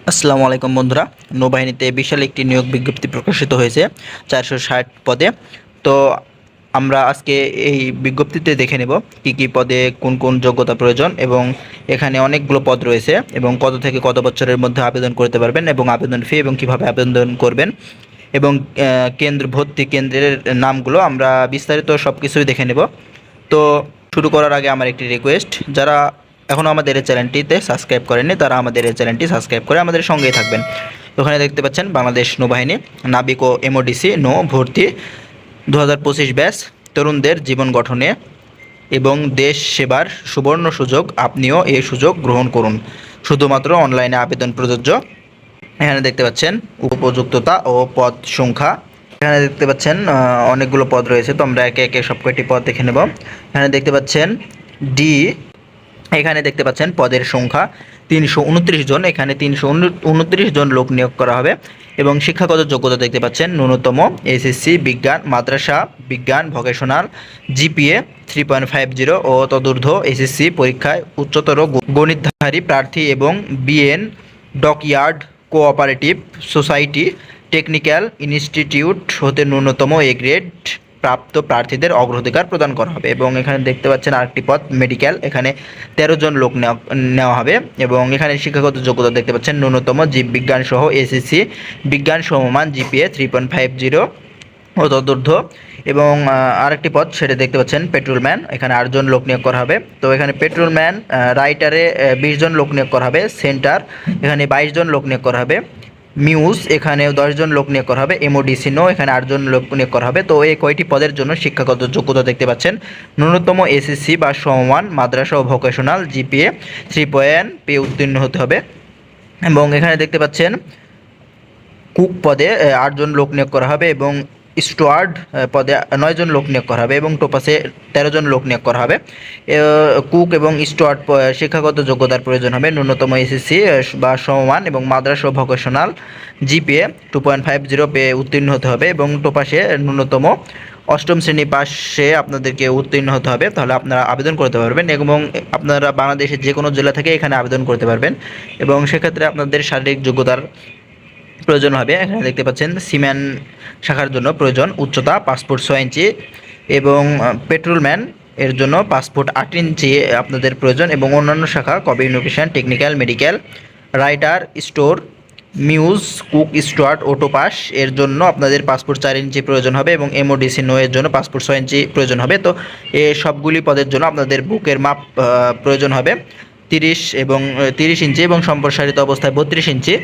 আসসালামু আলাইকুম বন্ধুরা। নৌবাহিনীতে বিশাল একটি নিয়োগ বিজ্ঞপ্তি প্রকাশিত হয়েছে 460 পদে। তো আমরা আজকে এই বিজ্ঞপ্তিতে দেখে নেব কি কি পদে কোন কোন যোগ্যতা প্রয়োজন, এবং এখানে অনেকগুলো পদ রয়েছে এবং কত থেকে কত বছরের মধ্যে আবেদন করতে পারবেন, এবং আবেদন ফি এবং কিভাবে আবেদন করবেন, এবং ভর্তি কেন্দ্রের নামগুলো আমরা বিস্তারিত সব কিছুই দেখে নেব। তো শুরু করার আগে আমার একটি রিকোয়েস্ট, যারা এখনও আমাদের এই চ্যানেলটিতে সাবস্ক্রাইব করেননি তারা আমাদের এই চ্যানেলটি সাবস্ক্রাইব করে আমাদের সঙ্গেই থাকবেন। ওখানে দেখতে পাচ্ছেন বাংলাদেশ নৌবাহিনী নাবিক ও এমওডিসি নৌ ভর্তি 2025 ব্যাচ, তরুণদের জীবন গঠনে এবং দেশ সেবার সুবর্ণ সুযোগ, আপনিও এই সুযোগ গ্রহণ করুন। শুধুমাত্র অনলাইনে আবেদন প্রযোজ্য। এখানে দেখতে পাচ্ছেন উপযুক্ততা ও পদ সংখ্যা। এখানে দেখতে পাচ্ছেন অনেকগুলো পদ রয়েছে, তো আমরা একে একে সব কয়টি পদ দেখে নেব। এখানে দেখতে পাচ্ছেন ডি, এখানে দেখতে পাচ্ছেন পদের সংখ্যা 329 জন। এখানে 329 জন লোক নিয়োগ করা হবে, এবং শিক্ষাগত যোগ্যতা দেখতে পাচ্ছেন ন্যূনতম এসএসসি বিজ্ঞান, মাদ্রাসা বিজ্ঞান, ভোকেশনাল, জিপিএ 3.50 ও তদূর্ধ্ব এসএসসি পরীক্ষায় উচ্চতর গণিতধারী প্রার্থী, এবং BN dockyard cooperative society technical institute হতে ন্যূনতম এ গ্রেড প্রাপ্ত প্রার্থীদের অগ্রাধিকার প্রদান করা হবে। এবং এখানে দেখতে পাচ্ছেন আরেকটি পদ মেডিকেল, এখানে 13 জন লোক নেওয়া হবে, এবং এখানে শিক্ষাগত যোগ্যতা দেখতে পাচ্ছেন ন্যূনতম জীববিজ্ঞান সহ এসএসসি বিজ্ঞান সমমান জিপিএ 3.50 ও তদূর্ধ্ব। এবং আরেকটি পদ সেটা দেখতে পাচ্ছেন পেট্রোলম্যান, এখানে 8 জন লোক নিয়োগ করা হবে। তো এখানে পেট্রোলম্যান রাইটারে 20 জন লোক নিয়োগ করা হবে। সেন্টার এখানে 22 জন লোক নিয়োগ করা হবে। মিউজ এখানেও 10 জন লোক নিয়োগ করা হবে। এমওডিসি নো এখানে 8 জন লোক নিয়োগ করা হবে। তো এই কয়টি পদের জন্য শিক্ষাগত যোগ্যতা দেখতে পাচ্ছেন ন্যূনতম এসএসসি বা সমমান, মাদ্রাসা ও ভোকেশনাল জিপিএ 3 পেয়ে উত্তীর্ণ হতে হবে। এবং এখানে দেখতে পাচ্ছেন কুক পদে 8 জন লোক নিয়োগ করা হবে, এবং স্টুয়ার্ড পদে 9 জন লোক নিয়োগ করা হবে, এবং টোপাসে 13 জন লোক নিয়োগ করা হবে। কুক এবং স্টুয়ার্ড শিক্ষাগত যোগ্যতার প্রয়োজন হবে ন্যূনতম এসএসসি বা সমমান, এবং মাদ্রাসা ভোকেশনাল জিপিএ 2.50 পেয়ে উত্তীর্ণ হতে হবে, এবং টোপাসে ন্যূনতম অষ্টম শ্রেণী পাশে আপনাদেরকে উত্তীর্ণ হতে হবে, তাহলে আপনারা আবেদন করতে পারবেন। এবং আপনারা বাংলাদেশের যে কোনো জেলা থেকে এখানে আবেদন করতে পারবেন, এবং সেক্ষেত্রে আপনাদের শারীরিক যোগ্যতার প্রয়োজন হবে। এখানে দেখতে পাচ্ছেন সিম্যান শাখার জন্য প্রয়োজন উচ্চতা পাসপোর্ট 6 ইঞ্চি, এবং পেট্রোলম্যান এর জন্য পাসপোর্ট 8 ইঞ্চি আপনাদের প্রয়োজন, এবং অন্যান্য শাখা communication, technical, medical, writer, store, মিউজ, কুক, স্টুয়ার্ড, অটোপাস এর জন্য আপনাদের পাসপোর্ট 4 ইঞ্চি প্রয়োজন হবে, এবং এমওডিসি নো এর জন্য পাসপোর্ট 6 ইঞ্চি প্রয়োজন হবে। তো এই সবগুলি পদের জন্য আপনাদের বুকের মাপ প্রয়োজন হবে 30 ইঞ্চি, এবং সম্প্রসারিত অবস্থায় 32 ইঞ্চি,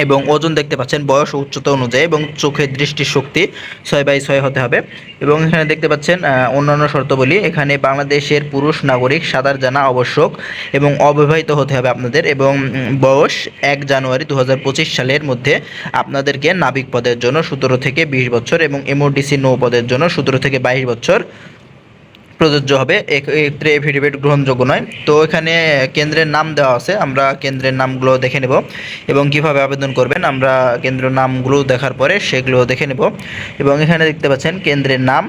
এবং ওজন দেখতে পাচ্ছেন বয়স ও উচ্চতা অনুযায়ী, এবং চোখের দৃষ্টিশক্তি 6/6 হতে হবে। এবং এখানে দেখতে পাচ্ছেন অন্যান্য শর্তাবলী, এখানে বাংলাদেশের পুরুষ নাগরিক সাঁতার জানা আবশ্যক, এবং অবিবাহিত হতে হবে আপনাদের, এবং বয়স 1 জানুয়ারি 2025 সালের মধ্যে আপনাদেরকে নাবিক পদের জন্য 17 থেকে 20 বছর, এবং এমওডিসি নৌ পদের জন্য 17 থেকে 22 বছর প্রযোজ্য হবে। এক্ষেত্রে এফিডেভিট গ্রহণযোগ্য নয়। তো এখানে কেন্দ্রের নাম দেওয়া আছে, আমরা কেন্দ্রের নামগুলো দেখে নেব, এবং কিভাবে আবেদন করবেন আমরা কেন্দ্রের নামগুলো দেখার পরে সেগুলো দেখে নেব। এবং এখানে দেখতে পাচ্ছেন কেন্দ্রের নাম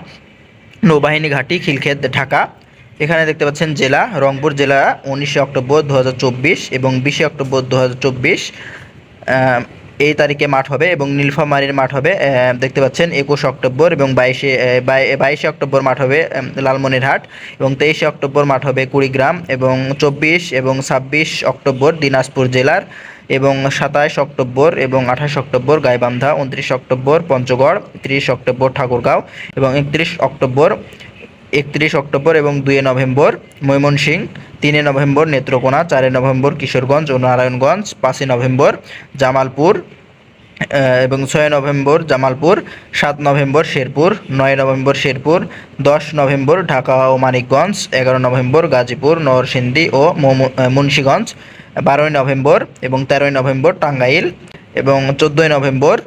নৌবাহিনী ঘাঁটি খিলক্ষেত ঢাকা। এখানে দেখতে পাচ্ছেন জেলা রংপুর জেলা 19 অক্টোবর 2024 এবং 20 অক্টোবর 2024 এই তারিখে মাঠ হবে, এবং নীলফামারীর মাঠ হবে দেখতে পাচ্ছেন 21 অক্টোবর, এবং 22 অক্টোবর মাঠ হবে লালমনিরহাট, এবং 23 অক্টোবর মাঠ হবে কুড়িগ্রাম, এবং 24 এবং 26 অক্টোবর দিনাজপুর জেলার, এবং 27 অক্টোবর এবং 28 অক্টোবর গাইবান্ধা, 29 অক্টোবর পঞ্চগড়, 30 অক্টোবর ঠাকুরগাঁও, এবং 31 অক্টোবর এবং 2 নভেম্বর ময়মনসিংহ, 3 নভেম্বর নেত্রকোনা, 4 নভেম্বর কিশোরগঞ্জ ও নারায়ণগঞ্জ, 5 নভেম্বর জামালপুর, এবং 6 নভেম্বর জামালপুর, 7 নভেম্বর শেরপুর, 9 নভেম্বর শেরপুর, 10 নভেম্বর ঢাকা ও মানিকগঞ্জ, 11 নভেম্বর গাজীপুর, নরসিংদী ও মুন্সিগঞ্জ, 12 নভেম্বর এবং 13 নভেম্বর টাঙ্গাইল, এবং 14 নভেম্বর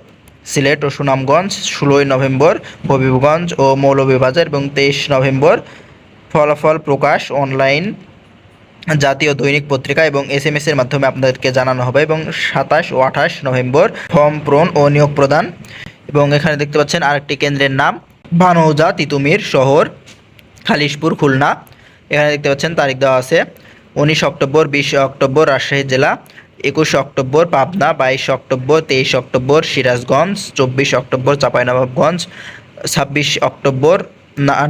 সিলেট ও সুনামগঞ্জ, 16 নভেম্বর হবিগঞ্জ ও মৌলভীবাজার, এবং 23 নভেম্বর ফলাফল প্রকাশ অনলাইন জাতীয় দৈনিক পত্রিকা এবং SMS এর মাধ্যমে আপনাদেরকে জানানো হবে, এবং 27 ও 28 নভেম্বর ফর্ম পূরণ ও নিয়োগ প্রদান। এবং এখানে দেখতে পাচ্ছেন আরেকটি কেন্দ্রের নাম ভানৌজা তিতুমির শহর খালিশপুর খুলনা। এখানে দেখতে পাচ্ছেন তারিখ দেওয়া আছে 19 অক্টোবর 20 অক্টোবর রাজশাহী জেলা, 21 October Pabna, 22 October, 23 October Sirajganj, 24 October Chapainawabganj, 26 October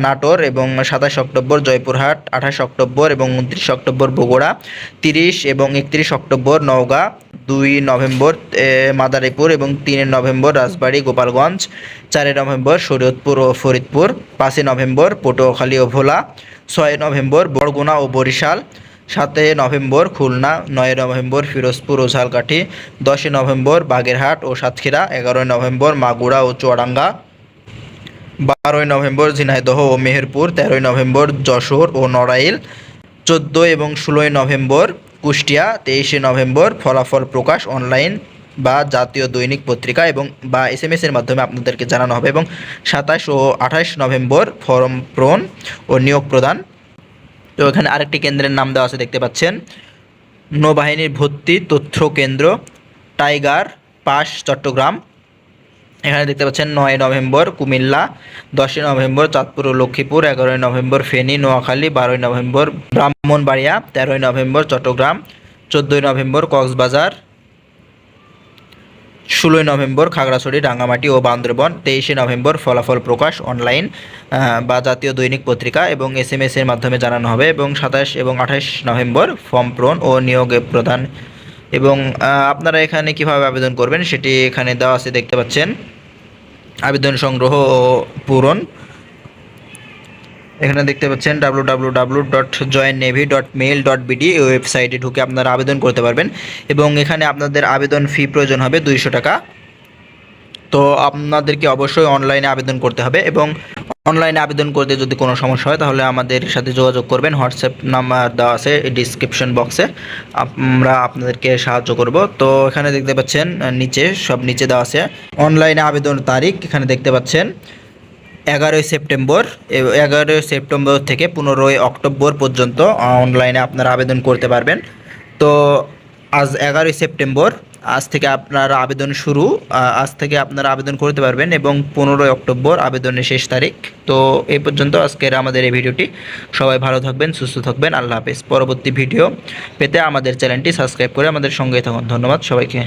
Natore এবং 27 অক্টোবর জয়পুরহাট, 28 অক্টোবর এবং 29 অক্টোবর বগুড়া, 30 এবং 31 অক্টোবর নওগাঁ, 2 নভেম্বর মাদারীপুর এবং 3 নভেম্বর রাজবাড়ী গোপালগঞ্জ, 4 নভেম্বর শরীয়তপুর ও ফরিদপুর, 5 নভেম্বর পটুয়াখালী ও ভোলা, 6 নভেম্বর বরগুনা ও বরিশাল, 7 নভেম্বর খুলনা, 9 নভেম্বর ফিরোজপুর ও ঝালকাঠি, 10 নভেম্বর বাগেরহাট ও সাতক্ষীরা, 11 নভেম্বর মাগুরা ও চুয়াডাঙ্গা, 12 নভেম্বর ঝিনাইদহ ও মেহেরপুর, 13 নভেম্বর যশোর ও নড়াইল, 14 এবং 16 নভেম্বর কুষ্টিয়া, 23 নভেম্বর ফলাফল প্রকাশ অনলাইন বা জাতীয় দৈনিক পত্রিকা এবং বা SMS এর মাধ্যমে আপনাদেরকে জানানো হবে এবং 27 ও 28 নভেম্বর ফর্ম পূরণ ও নিয়োগ প্রদান। তো এখানে আরেকটি কেন্দ্রের নাম দেওয়া আছে দেখতে পাচ্ছেন, নৌবাহিনীর ভর্তি তথ্য কেন্দ্র টাইগার পাস চট্টগ্রাম। এখানে দেখতে পাচ্ছেন 9 নভেম্বর কুমিল্লা, 10 নভেম্বর চাঁদপুর ও লক্ষ্মীপুর, 11 নভেম্বর ফেনী নোয়াখালী, 12 নভেম্বর ব্রাহ্মণবাড়িয়া, 13 নভেম্বর চট্টগ্রাম, 14 নভেম্বর কক্সবাজার, 16 নভেম্বর খাগড়াছড়ি রাঙ্গামাটি ও বান্দরবন, 23 নভেম্বর ফলাফল প্রকাশ অনলাইন বা জাতীয় দৈনিক পত্রিকা এবং SMS এর মাধ্যমে জানানো হবে এবং 27 এবং 28 নভেম্বর ফর্ম পূরণ ও নিয়োগ প্রদান। এবং আপনারা এখানে কিভাবে আবেদন করবেন সেটি এখানে দেওয়া আছে দেখতে পাচ্ছেন, আবেদন সংগ্রহ ও পূরণ। এখানে দেখতে পাচ্ছেন www.joinnavy.mail.bd এই ওয়েবসাইটে ঢুকে আপনারা আবেদন করতে পারবেন এবং এখানে আপনাদের আবেদন ফি প্রয়োজন হবে 200 টাকা। তো আপনাদেরকে অবশ্যই অনলাইনে আবেদন করতে হবে এবং অনলাইনে আবেদন করতে যদি কোনো সমস্যা হয় তাহলে আমাদের সাথে যোগাযোগ করবেন, হোয়াটসঅ্যাপ নাম্বার দেওয়া আছে ডিসক্রিপশন বক্সে, আমরা আপনাদেরকে সাহায্য করব। তো এখানে দেখতে পাচ্ছেন নিচে দেওয়া আছে অনলাইনে আবেদন তারিখ, এখানে দেখতে পাচ্ছেন 11 সেপ্টেম্বর, 11 সেপ্টেম্বর থেকে 15 অক্টোবর পর্যন্ত অনলাইনে আপনারা আবেদন করতে পারবেন। তো আজ 11 সেপ্টেম্বর, আজ থেকে আপনারা আবেদন শুরু, আজ থেকে আপনারা আবেদন করতে পারবেন এবং 15 অক্টোবর আবেদনের শেষ তারিখ। তো এই পর্যন্ত আজকের আমাদের এই ভিডিওটি। সবাই ভালো থাকবেন, সুস্থ থাকবেন, আল্লাহ হাফেজ। পরবর্তী ভিডিও পেতে আমাদের চ্যানেলটি সাবস্ক্রাইব করে আমাদের সঙ্গেই থাকুন। ধন্যবাদ সবাইকে।